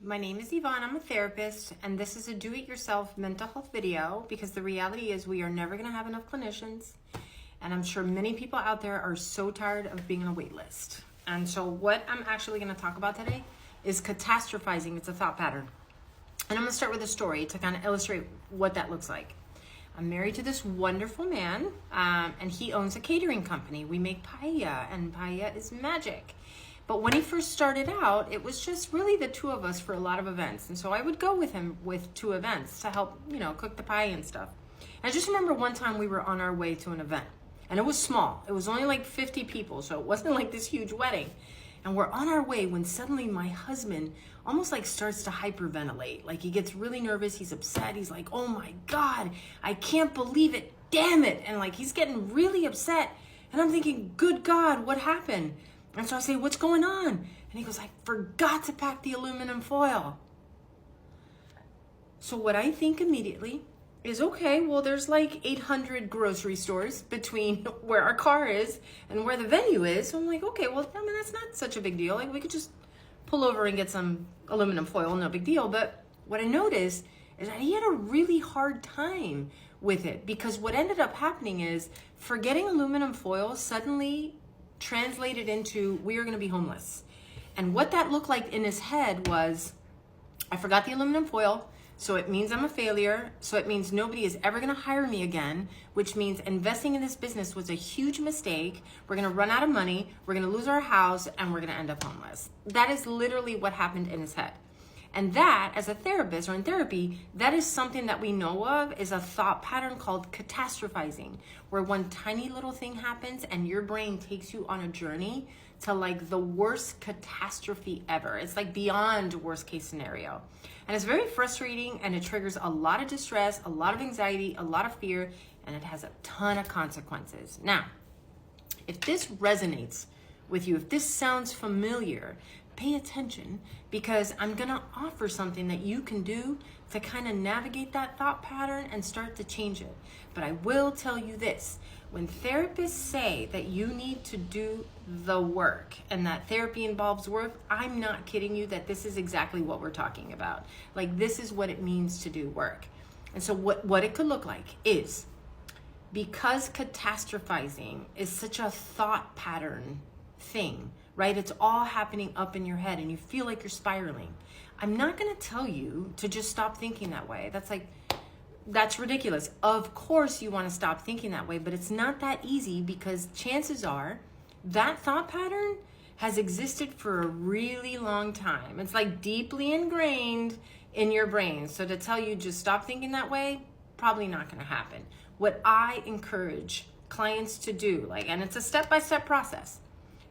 My name is Yvonne. I'm a therapist, and this is a do-it-yourself mental health video because the reality is we are never going to have enough clinicians, and I'm sure many people out there are so tired of being on a wait list. And so what I'm actually going to talk about today is catastrophizing. It's a thought pattern. And I'm going to start with a story to kind of illustrate what that looks like. I'm married to this wonderful man, and he owns a catering company. We make paella, and paella is magic. But when he first started out, it was just really the two of us for a lot of events. And so I would go with him with two events to help, cook the pie and stuff. And I just remember one time we were on our way to an event. And it was small. It was only like 50 people, so it wasn't like this huge wedding. And we're on our way when suddenly my husband almost like starts to hyperventilate. Like he gets really nervous, he's upset, he's like, oh my God, I can't believe it, damn it. And like he's getting really upset. And I'm thinking, good God, what happened? And so I say, what's going on? And he goes, I forgot to pack the aluminum foil. So what I think immediately is, okay, well, there's like 800 grocery stores between where our car is and where the venue is. So I'm like, okay, well, I mean, that's not such a big deal. Like we could just pull over and get some aluminum foil, no big deal. But what I noticed is that he had a really hard time with it because what ended up happening is forgetting aluminum foil suddenly translated into we are going to be homeless. And what that looked like in his head was, I forgot the aluminum foil, so it means I'm a failure, so it means nobody is ever going to hire me again, which means investing in this business was a huge mistake. We're going to run out of money, we're going to lose our house, and we're going to end up homeless. That is literally what happened in his head. And that, as a therapist or in therapy, that is something that we know of is a thought pattern called catastrophizing, where one tiny little thing happens and your brain takes you on a journey to like the worst catastrophe ever. It's like beyond worst case scenario. And it's very frustrating and it triggers a lot of distress, a lot of anxiety, a lot of fear, and it has a ton of consequences. Now, if this resonates with you, if this sounds familiar, pay attention because I'm gonna offer something that you can do to kind of navigate that thought pattern and start to change it. But I will tell you this, when therapists say that you need to do the work and that therapy involves work, I'm not kidding you that this is exactly what we're talking about. Like this is what it means to do work. And so what it could look like is, because catastrophizing is such a thought pattern thing, right? It's all happening up in your head and you feel like you're spiraling. I'm not going to tell you to just stop thinking that way. That's ridiculous. Of course you want to stop thinking that way, but it's not that easy because chances are that thought pattern has existed for a really long time. It's like deeply ingrained in your brain. So to tell you just stop thinking that way, probably not going to happen. What I encourage clients to do, and it's a step-by-step process.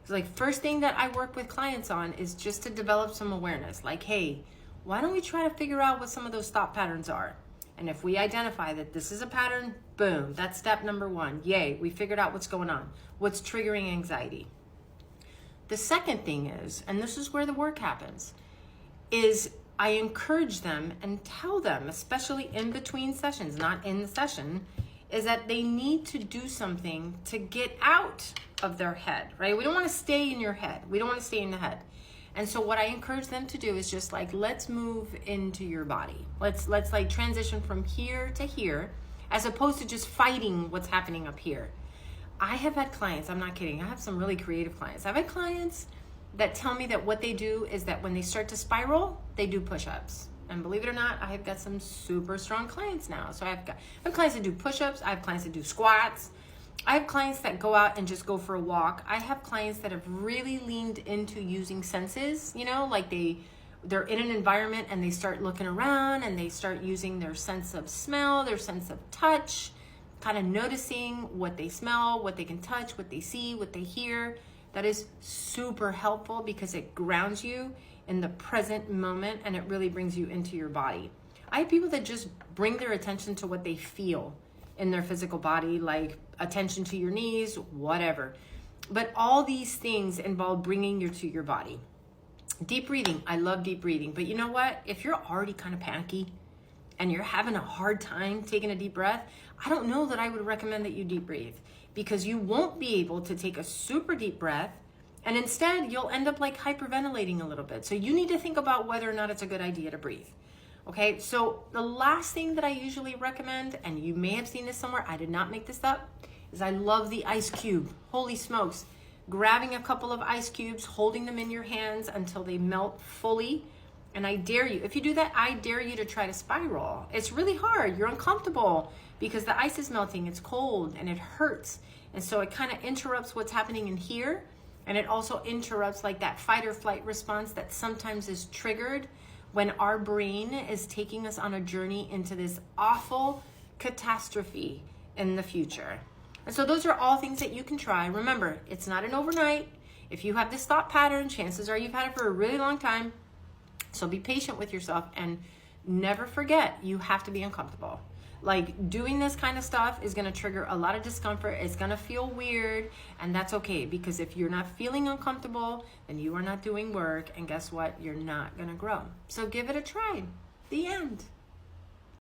So first thing that I work with clients on is just to develop some awareness. Like, hey, why don't we try to figure out what some of those thought patterns are? And if we identify that this is a pattern, boom, that's step number one. Yay, we figured out what's going on. What's triggering anxiety? The second thing is, and this is where the work happens, is I encourage them and tell them, especially in between sessions, not in the session, is that they need to do something to get out of their head, right? We don't want to stay in your head. We don't want to stay in the head. And so what I encourage them to do is just let's move into your body. Let's transition from here to here, as opposed to just fighting what's happening up here. I have had clients, I'm not kidding, I have some really creative clients. I've had clients that tell me that what they do is that when they start to spiral, they do push-ups. And believe it or not, I have got some super strong clients now. So I have clients that do push-ups. I have clients that do squats. I have clients that go out and just go for a walk. I have clients that have really leaned into using senses, they're in an environment and they start looking around and they start using their sense of smell, their sense of touch, kind of noticing what they smell, what they can touch, what they see, what they hear. That is super helpful because it grounds you in the present moment and it really brings you into your body. I have people that just bring their attention to what they feel in their physical body, like attention to your knees, whatever. But all these things involve bringing you to your body. Deep breathing, I love deep breathing, but you know what? If you're already kind of panicky and you're having a hard time taking a deep breath, I don't know that I would recommend that you deep breathe because you won't be able to take a super deep breath And instead, you'll end up like hyperventilating a little bit. So you need to think about whether or not it's a good idea to breathe. Okay, so the last thing that I usually recommend, and you may have seen this somewhere, I did not make this up, is I love the ice cube. Holy smokes. Grabbing a couple of ice cubes, holding them in your hands until they melt fully. And I dare you, if you do that, I dare you to try to spiral. It's really hard. You're uncomfortable because the ice is melting. It's cold and it hurts. And so it kind of interrupts what's happening in here. And it also interrupts like that fight or flight response that sometimes is triggered when our brain is taking us on a journey into this awful catastrophe in the future. And so those are all things that you can try. Remember, it's not an overnight. If you have this thought pattern, chances are you've had it for a really long time. So be patient with yourself and never forget, you have to be uncomfortable. Like doing this kind of stuff is going to trigger a lot of discomfort. It's going to feel weird, and that's okay, because if you're not feeling uncomfortable, then you are not doing work, and guess what? You're not going to grow. So give it a try. The end.